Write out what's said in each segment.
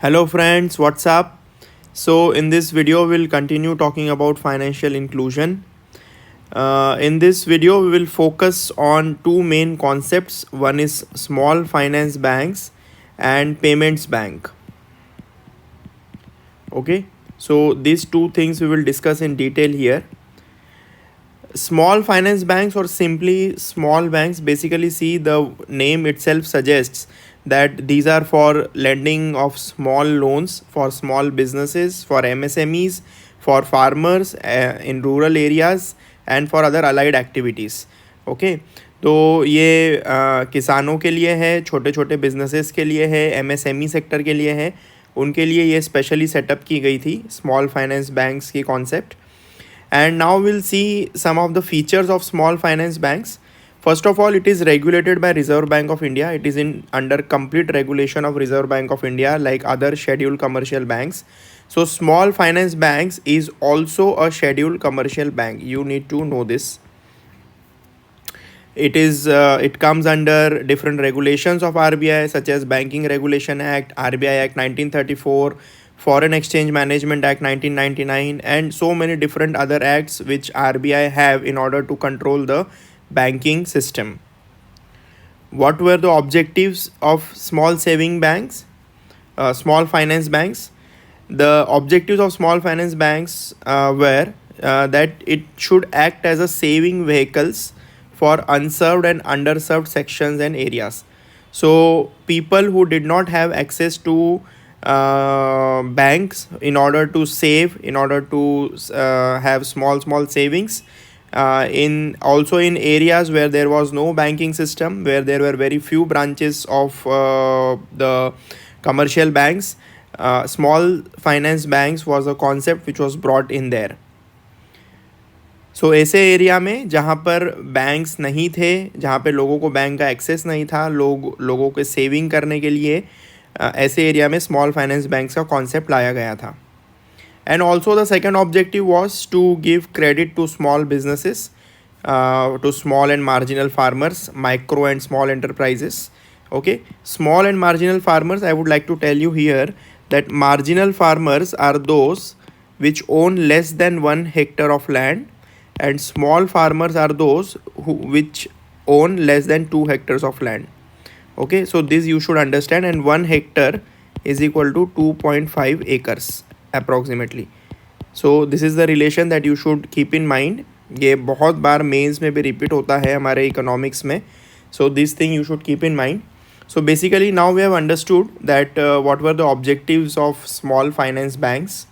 Hello friends, what's up? So in this video we'll continue talking about financial inclusion. In this video we will focus on two main concepts. One is small finance banks and payments bank. Okay, so these two things we will discuss in detail here. Small finance banks or simply small banks, basically see the name itself suggests that these are for lending of small loans for small businesses, for MSMEs, for farmers in rural areas and for other allied activities. Okay, तो ये किसानों के लिए है, छोटे छोटे businesses के लिए है, MSME सेक्टर के लिए है, उनके लिए ये स्पेशली सेटअप की गई थी स्मॉल फाइनेंस बैंक्स की concept. And now we'll see some of the features of small finance banks. First of all, it is regulated by Reserve Bank of India. It is under complete regulation of Reserve Bank of India like other scheduled commercial banks. So small finance banks is also a scheduled commercial bank. You need to know this. It comes under different regulations of RBI such as Banking Regulation Act, RBI Act 1934, Foreign Exchange Management Act 1999, and so many different other acts which RBI have in order to control the banking system. What were the objectives of small saving banks, small finance banks? The objectives of small finance banks were that it should act as a saving vehicles for unserved and underserved sections and areas. So people who did not have access to banks in order to save, in order to have small savings, in also in areas where there was no banking system, where there were very few branches of the commercial banks, small finance banks was a concept which was brought in there. सो ऐसे area में जहाँ पर banks नहीं थे, जहाँ पे लोगों को बैंक का एक्सेस नहीं था, लोगों के सेविंग करने के लिए ऐसे एरिया में स्मॉल फाइनेंस बैंक्स का कॉन्सेप्ट लाया गया था. And also the second objective was to give credit to small businesses, to small and marginal farmers, micro and small enterprises. Okay, small and marginal farmers, I would like to tell you here that marginal farmers are those which own less than 1 hectare of land, and small farmers are those which own less than 2 hectares of land. Okay, so this you should understand, and 1 hectare is equal to 2.5 acres approximately. So this is the relation that you should keep in mind. ये बहुत बार mains में भी repeat होता है हमारे economics में. So this thing you should keep in mind. So basically now we have understood that what were the objectives of small finance banks.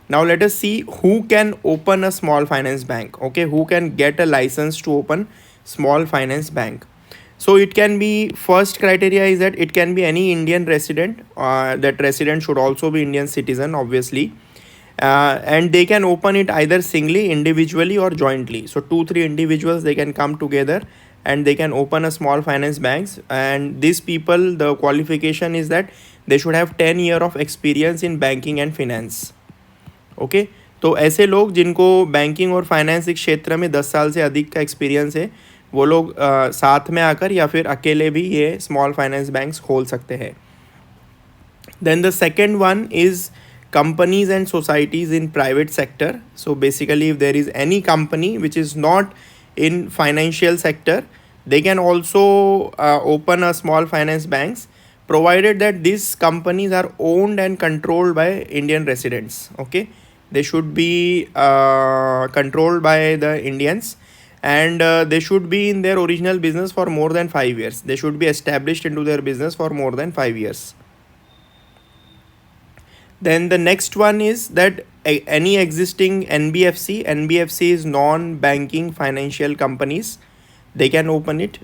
Now let us see who can open a small finance bank. Okay, who can get a license to open small finance bank. So it can be, first criteria is that it can be any Indian resident. That resident should also be Indian citizen obviously. And they can open it either singly, individually or jointly. So 2-3 individuals, they can come together and they can open a small finance banks. And these people, the qualification is that they should have 10 years of experience in banking and finance. Okay, तो ऐसे लोग जिनको banking और finance के क्षेत्र में 10 साल से अधिक का एक्सपीरियंस है, वो लोग साथ में आकर या फिर अकेले भी ये स्मॉल फाइनेंस बैंक्स खोल सकते हैं. Then the second one is companies and societies in private sector. So basically if there is any company which is not in financial sector, they can also open a small finance banks, provided that these companies are owned and controlled by Indian residents. Okay, they should be controlled by the Indians, and they should be in their original business for more than 5 years. They should be established into their business for more than 5 years. Then the next one is that any existing NBFC is non-banking financial companies, they can open it.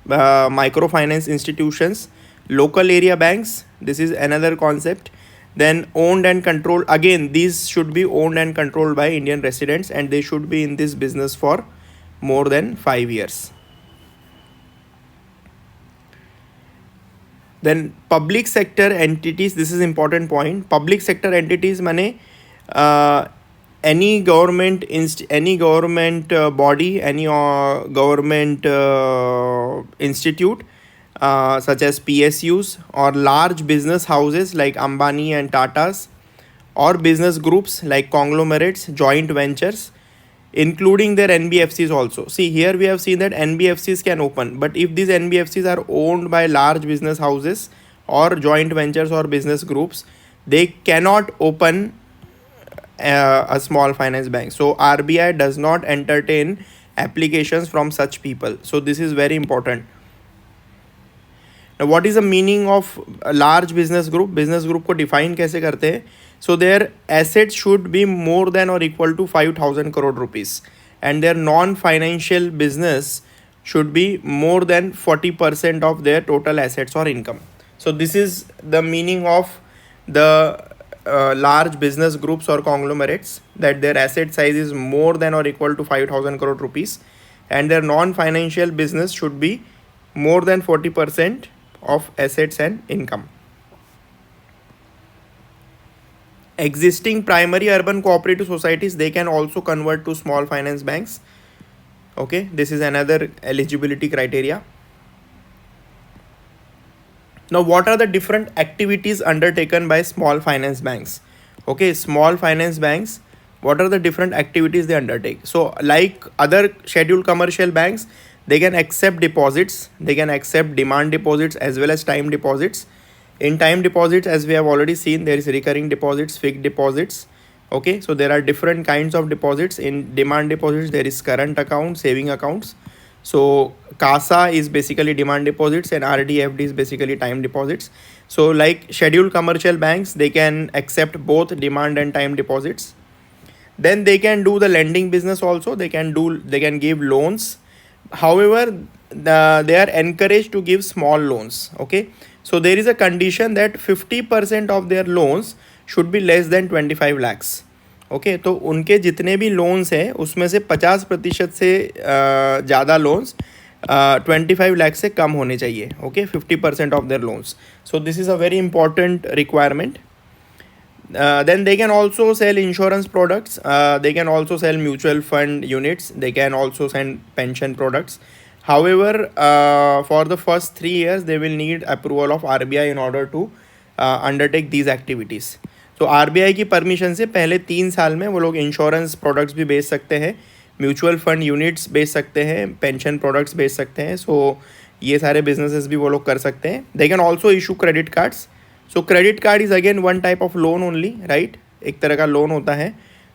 Microfinance institutions, local area banks, this is another concept. Then owned and controlled, again these should be owned and controlled by Indian residents, and they should be in this business for more than 5 years. Then public sector entities, this is important point. Public sector entities माने any government body, any government institute such as PSUs, or large business houses like Ambani and Tatas, or business groups like conglomerates, joint ventures, including their NBFCs also. See, here we have seen that NBFCs can open, but if these NBFCs are owned by large business houses or joint ventures or business groups, they cannot open a small finance bank. So RBI does not entertain applications from such people. So this is very important. Now, what is the meaning of a large business group? Business group को define कैसे करते हैं? So their assets should be more than or equal to 5,000 crore rupees, and their non-financial business should be more than 40% of their total assets or income. So this is the meaning of the large business groups or conglomerates, that their asset size is more than or equal to 5,000 crore rupees, and their non-financial business should be more than 40% of assets and income. Existing primary urban cooperative societies, they can also convert to small finance banks. Okay, this is another eligibility criteria. Now, what are the different activities undertaken by small finance banks? Okay, small finance banks, what are the different activities they undertake? So like other scheduled commercial banks, they can accept deposits, they can accept demand deposits as well as time deposits. In time deposits, as we have already seen, there is recurring deposits, fixed deposits. Okay, so there are different kinds of deposits. In demand deposits, there is current account, saving accounts. So CASA is basically demand deposits, and RDFD is basically time deposits. So like scheduled commercial banks, they can accept both demand and time deposits. Then they can do the lending business also. They can give loans. However, they are encouraged to give small loans. Okay, so there is a condition that 50% of their loans should be less than 25 lakhs. Okay तो उनके जितने भी loans हैं उसमें से 50% से ज़्यादा loans 25 lakh से कम होने चाहिए. Okay 50% of their loans. So this is a very important requirement. Then they can also sell insurance products, they can also sell mutual fund units, they can also sell pension products. However, for the first 3 years they will need approval of RBI in order to undertake these activities. तो RBI की permission से पहले 3 साल में वो लोग insurance products भी बेच सकते हैं, म्यूचुअल फंड यूनिट्स बेच सकते हैं, पेंशन प्रोडक्ट्स बेच सकते हैं. सो ये सारे बिजनेसेस भी वो लोग कर सकते हैं. They can also issue credit cards. So credit card is again one type of loan only, right, एक तरह का लोन होता है.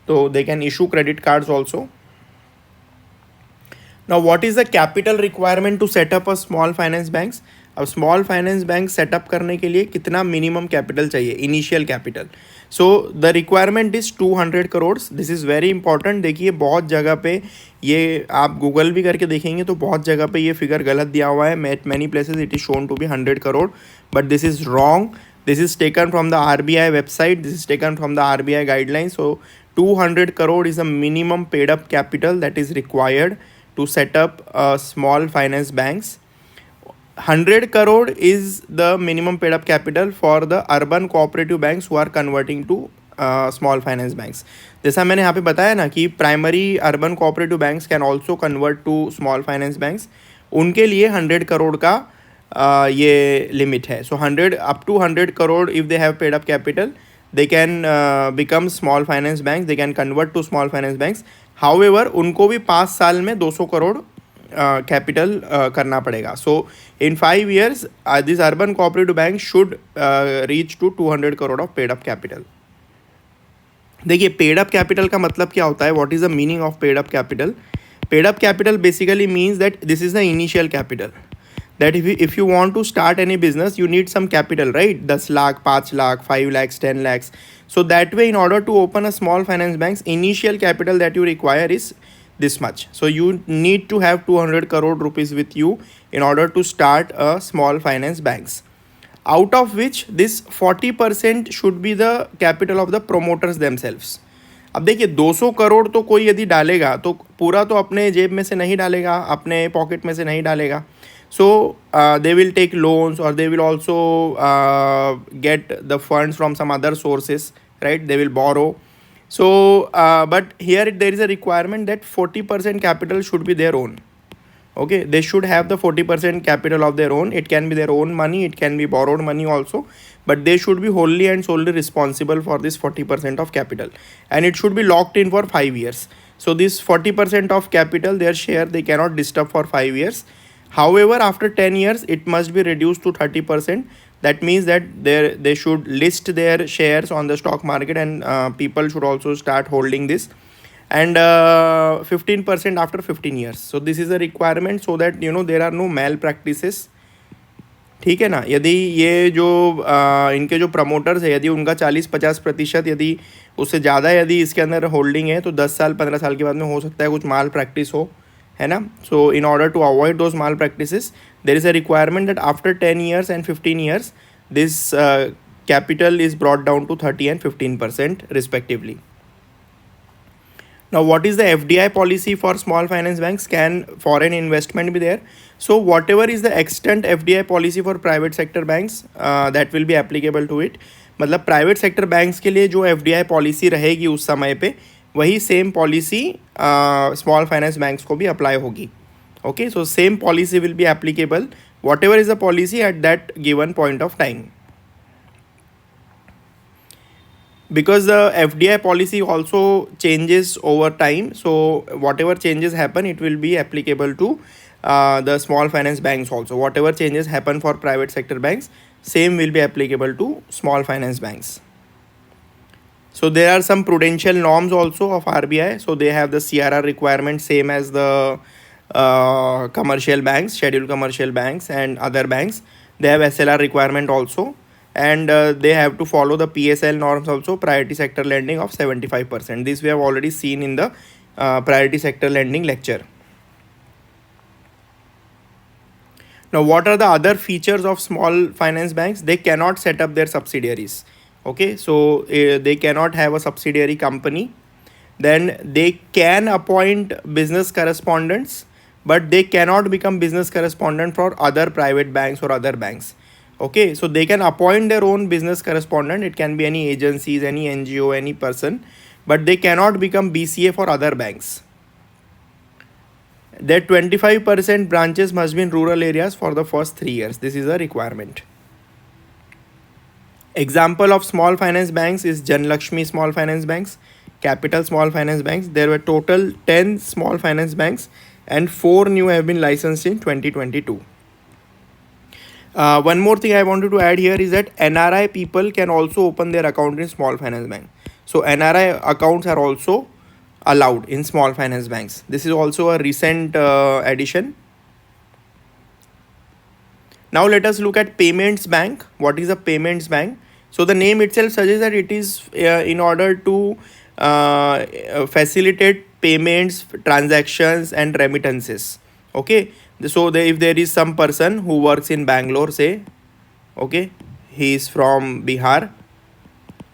तो they can issue credit cards also. Now what is the capital requirement to set up a small finance banks? अब small finance bank set up करने के लिए कितना मिनिमम कैपिटल चाहिए, initial capital? So the requirement is 200 crore. This is very important. देखिए बहुत जगह पे ये आप गूगल भी करके देखेंगे तो बहुत जगह पे ये फिगर गलत दिया हुआ है. Many places it is shown to be 100 crore, but this is wrong. This is taken from the RBI website. This is taken from the RBI guidelines. So 200 crore is a minimum paid up capital that is required to set up small finance banks. 100 crore is the minimum paid up capital for the urban cooperative banks who are converting to small finance banks. जैसा मैंने यहाँ पे बताया ना कि primary urban cooperative banks can also convert to small finance banks. उनके लिए 100 करोड़ का ये लिमिट है. So 100 up to 100 crore if they have paid up capital they can become small finance banks, they can convert to small finance banks. However उनको भी 5 साल में 200 crore capital करना पड़ेगा. So in 5 years this urban cooperative bank should reach to 200 crore of paid up capital. देखिए paid up capital का मतलब क्या होता है, what is the meaning of paid up capital? Paid up capital basically means that this is the initial capital. That if you want to start any business, you need some capital, right? 10 lakh, 5 lakh, 5 lakhs, 10 lakhs. So that way, in order to open a small finance bank's initial capital that you require is this much. So you need to have 200 crore rupees with you in order to start a small finance banks. Out of which this 40% should be the capital of the promoters themselves. अब देखिए 200 करोड़ तो कोई यदि डालेगा तो पूरा तो अपने जेब में से नहीं डालेगा, अपने पॉकेट में से नहीं डालेगा. So they will take loans, or they will also get the funds from some other sources, right? They will borrow. So but here there is a requirement that 40% capital should be their own. Okay, they should have the 40% capital of their own. It can be their own money, it can be borrowed money also, but they should be wholly and solely responsible for this 40% of capital, and it should be locked in for 5 years. So this 40% of capital, their share, they cannot disturb for 5 years. However, after 10 years it must be reduced to 30%. That means that they should list their shares on the stock market, and people should also start holding this, and 15% after 15 years. So this is a requirement, so that there are no malpractices. ठीक है ना. यदि ये जो इनके जो promoters है, यदि उनका 40-50% यदि उससे ज़्यादा यदि इसके अंदर होल्डिंग है, तो 10 साल 15 साल के बाद में हो सकता है कुछ माल प्रैक्टिस हो, है ना. So in order to avoid those malpractices, there is a requirement that after 10 years and 15 years this capital is brought down to 30 and 15% respectively. Now, what is the FDI policy for small finance banks? Can foreign investment be there? So whatever is the extent FDI policy for private sector banks, that will be applicable to it. मतलब private sector banks के लिए जो FDI policy रहेगी उस समय पे, वही same policy small finance banks को भी अप्लाई होगी. Okay, so same policy will be applicable what ever is the policy at that given point of time. Because the FDI policy also changes over time, so whatever changes happen, it will be applicable to the small finance banks also. Whatever changes happen for private sector banks, same will be applicable to small finance banks. So there are some prudential norms also of RBI. So they have the CRR requirement, same as the commercial banks, scheduled commercial banks and other banks. They have SLR requirement also, and they have to follow the PSL norms also, priority sector lending of 75%. This we have already seen in the priority sector lending lecture. Now, what are the other features of small finance banks? They cannot set up their subsidiaries. Okay, so they cannot have a subsidiary company. Then they can appoint business correspondents, but they cannot become business correspondent for other private banks or other banks. Okay, so they can appoint their own business correspondent. It can be any agencies, any NGO, any person, but they cannot become BCA for other banks. Their 25% branches must be in rural areas for the first 3 years. This is a requirement. Example of small finance banks is Jan Lakshmi Small Finance Banks, Capital Small Finance Banks. There were total 10 small finance banks, and 4 new have been licensed in 2022. One more thing I wanted to add here is that NRI people can also open their account in small finance bank. So NRI accounts are also allowed in small finance banks. This is also a recent addition. Now let us look at payments bank. What is a payments bank? So the name itself suggests that it is in order to facilitate payments, transactions and remittances. Okay, so if there is some person who works in Bangalore, say, okay, he is from Bihar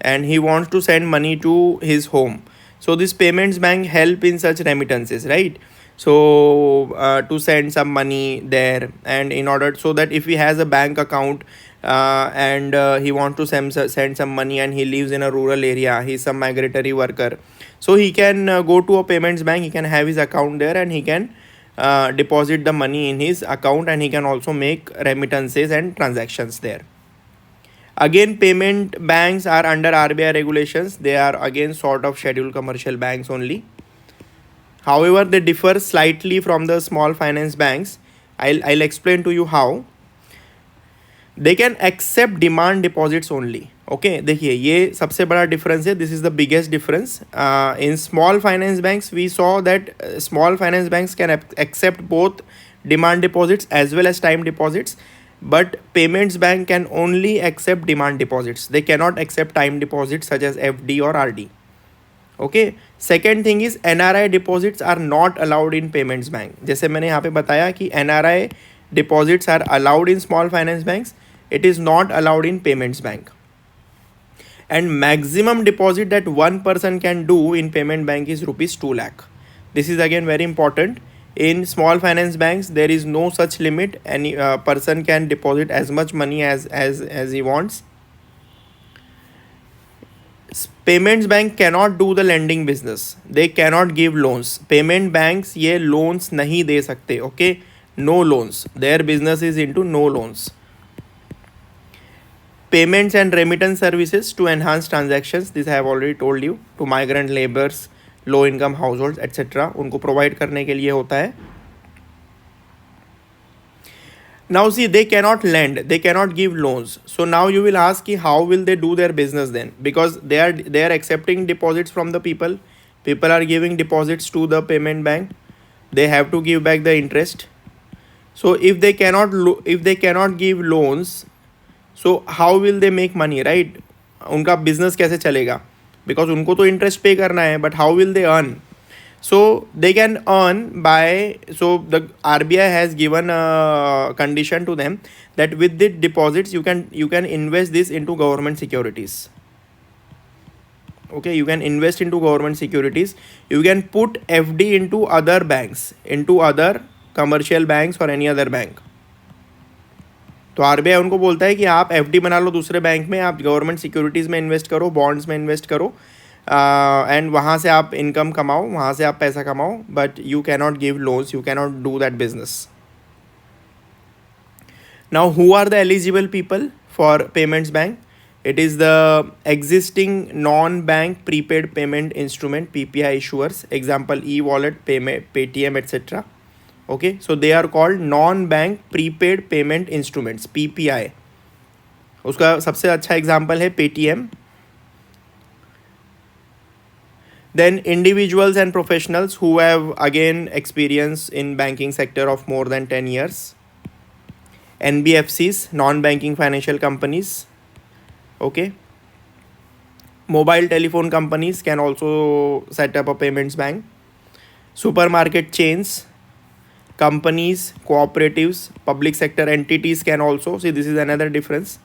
and he wants to send money to his home. So this payments bank help in such remittances, right? So to send some money there, and in order, so that if he has a bank account and he wants to send some money and he lives in a rural area, he is some migratory worker, so he can go to a payments bank, he can have his account there and he can deposit the money in his account, and he can also make remittances and transactions there. Again, payment banks are under RBI regulations. They are again sort of scheduled commercial banks only. However, they differ slightly from the small finance banks. I'll explain to you how. They can accept demand deposits only. Okay, देखिए ये सबसे बड़ा difference है. This is the biggest difference. In small finance banks, we saw that small finance banks can accept both demand deposits as well as time deposits. But payments bank can only accept demand deposits. They cannot accept time deposits such as FD or RD. Okay. Second thing is NRI deposits are not allowed in payments bank. जैसे मैंने यहाँ पे बताया कि NRI deposits are allowed in small finance banks. It is not allowed in payments bank. And maximum deposit that one person can do in payment bank is rupees 2 lakh. This is again very important. In small finance banks, there is no such limit. Any person can deposit as much money as he wants. Payments bank cannot do the lending business. They cannot give loans. Payment banks ये loans नहीं दे सकते. Okay, no loans. Their business is into no loans. Payments and remittance services to enhance transactions, this I have already told you, to migrant laborers, low income households etc. उनको provide करने के लिए होता है. Now see, they cannot lend, they cannot give loans. So now you will ask how will they do their business then, because they are accepting deposits from the people. People are giving deposits to the payment bank, they have to give back the interest. So if they cannot give loans, so how will they make money, right? उनका business कैसे चलेगा, because उनको तो interest pay करना है, but how will they earn? So they can earn by, so the RBI has given a condition to them that with the deposits you can invest this into government securities. Okay, you can invest into government securities. You can put FD into other banks, into other commercial banks or any other bank. तो RBI उनको बोलता है कि आप FD बना लो दूसरे bank में, आप गवर्नमेंट सिक्योरिटीज़ में इन्वेस्ट करो, बॉन्ड्स में इन्वेस्ट करो, एंड वहाँ से आप इनकम कमाओ, वहाँ से आप पैसा कमाओ, but you cannot give loans, you cannot do that business. Now who are the eligible people for payments bank? It is the existing non-bank prepaid payment instrument PPI issuers, example e-wallet, Paytm etc. Okay, so they are called non-bank prepaid payment instruments, PPI. उसका सबसे अच्छा example है Paytm. Then individuals and professionals who have again experience in banking sector of more than 10 years. NBFCs, non-banking financial companies. Okay. Mobile telephone companies can also set up a payments bank. Supermarket chains, companies, cooperatives, public sector entities can also. See, this is another difference.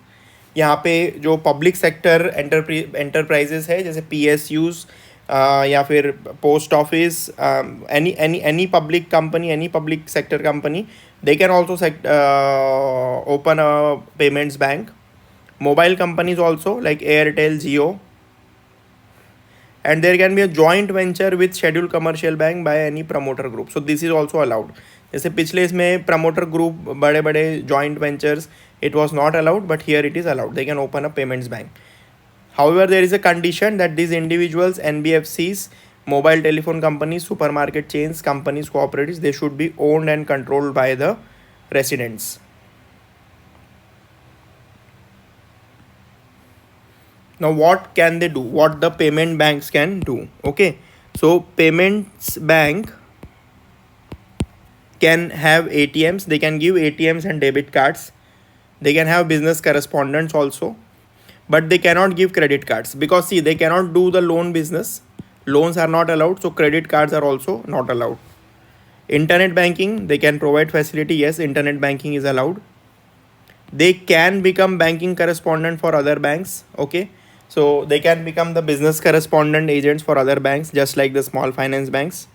यहाँ पे जो public sector enterprises है, जैसे PSUs या फिर post office, any public company, any public sector company, they can also open a payments bank. Mobile companies also like Airtel, Jio, and there can be a joint venture with scheduled commercial bank by any promoter group. So this is also allowed. जैसे पिछले इसमें promoter group बड़े बड़े joint ventures it was not allowed, but here it is allowed. They can open a payments bank. However, there is a condition that these individuals, NBFCs, mobile telephone companies, supermarket chains, companies, cooperatives, they should be owned and controlled by the residents. Now, what can they do? What the payment banks can do? Okay, so payments bank can have ATMs. They can give ATMs and debit cards. They can have business correspondents also. But they cannot give credit cards, because see, they cannot do the loan business. Loans are not allowed, so credit cards are also not allowed. Internet banking, they can provide facility. Yes, internet banking is allowed. They can become banking correspondent for other banks. Okay, so they can become the business correspondent agents for other banks, just like the small finance banks.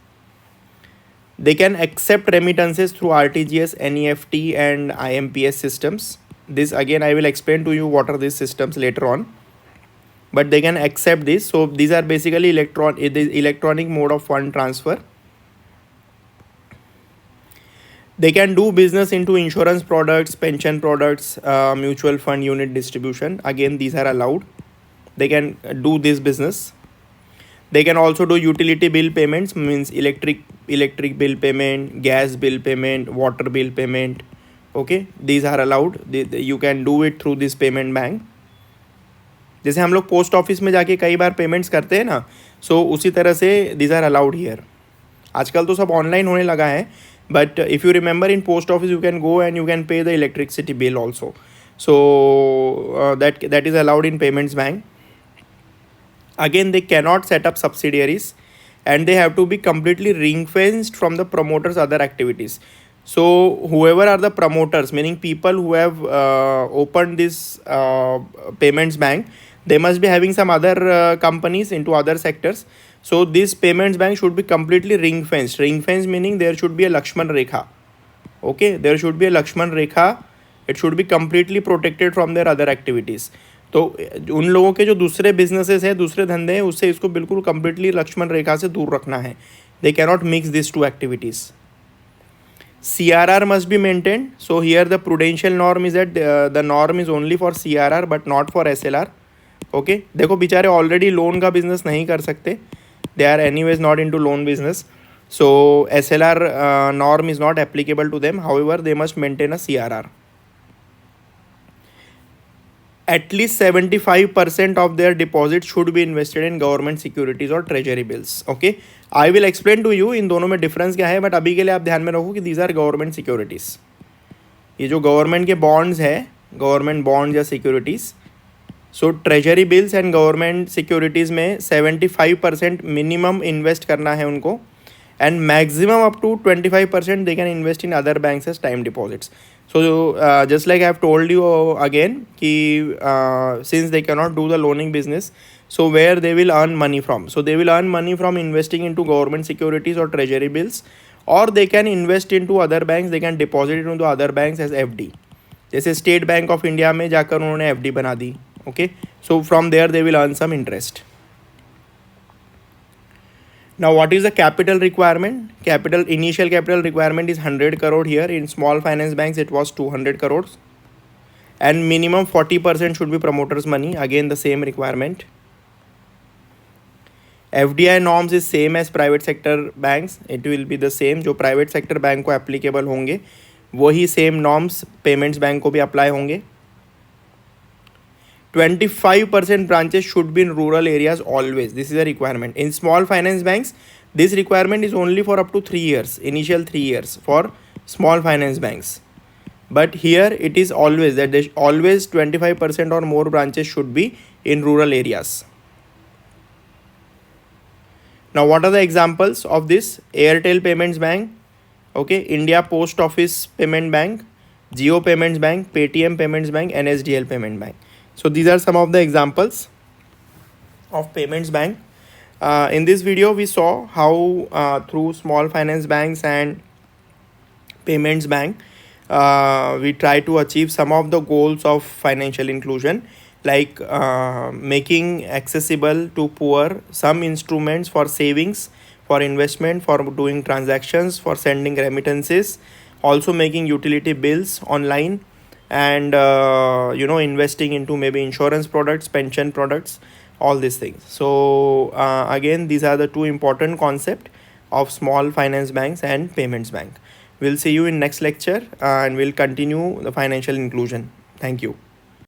They can accept remittances through RTGS, NEFT and IMPS systems. This again I will explain to you what are these systems later on, but they can accept this. So these are basically electronic mode of fund transfer. They can do business into insurance products, pension products, mutual fund unit distribution. Again, these are allowed. They can do this business. They can also do utility bill payments, means electric bill payment, gas bill payment, water bill payment. Okay, these are allowed. You can do it through this payment bank. जैसे हम लोग post office में जाके कई बार payments करते हैं ना, सो उसी तरह से these are allowed here. आजकल तो सब ऑनलाइन होने लगा है, but if you remember in post office you can go and you can pay the electricity bill also. So that is allowed in payments bank. Again, they cannot set up subsidiaries and they have to be completely ring fenced from the promoters' other activities. So whoever are the promoters, meaning people who have opened this payments bank, they must be having some other companies into other sectors. So this payments bank should be completely ring fenced. Ring fenced meaning there should be a Lakshman Rekha. Okay, there should be a Lakshman Rekha. It should be completely protected from their other activities. तो उन लोगों के जो दूसरे businesses हैं, दूसरे धंधे हैं, उससे इसको बिल्कुल कम्प्लीटली लक्ष्मण रेखा से दूर रखना है. They cannot mix this two activities. CRR must be maintained. So here the prudential norm is that the norm is only for CRR but not for SLR. Okay देखो बेचारे ऑलरेडी लोन का business नहीं कर सकते, they are anyways not into loan business, so SLR norm is not applicable to them. However, they must maintain a CRR. At least 75% of their deposits should be invested in government securities or treasury bills. Okay, I will explain to you इन दोनों में difference क्या है, but अभी के लिए आप ध्यान में रखो कि these are government securities. ये जो गवर्नमेंट के बॉन्ड्स है, गवर्नमेंट बॉन्ड्स या securities, so treasury bills and government securities में 75% मिनिमम इन्वेस्ट करना है उनको, and maximum up to 25% they can invest in other banks as time deposits. So just like I have told you again कि since they cannot do the loaning business, so where they will earn money from? So they will earn money from investing into government securities or treasury bills, or they can invest into other banks, they can deposit it into other banks as FD. जैसे state bank of India में जाकर उन्होंने FD बना दी. Okay, so from there they will earn some interest. Now what is the capital requirement? Initial capital requirement is 100 crore here. In small finance banks it was 200 crores, and minimum 40% should be promoters money. Again the same requirement. FDI norms is same as private sector banks. It will be the same. जो private sector bank को applicable होंगे वही same norms payments bank को भी apply होंगे. 25% branches should be in rural areas always. This is a requirement. In small finance banks, this requirement is only for up to 3 years, initial 3 years for small finance banks. But here it is always that always 25% or more branches should be in rural areas. Now what are the examples of this? Airtel Payments Bank, okay, India Post Office Payment Bank, Jio Payments Bank, Paytm Payments Bank, NSDL Payment Bank. So these are some of the examples of payments bank. In this video we saw how through small finance banks and payments bank we try to achieve some of the goals of financial inclusion, like making accessible to poor some instruments for savings, for investment, for doing transactions, for sending remittances, also making utility bills online, and investing into maybe insurance products, pension products, all these things. So again these are the two important concepts of small finance banks and payments bank. We'll see you in next lecture and we'll continue the financial inclusion. Thank you.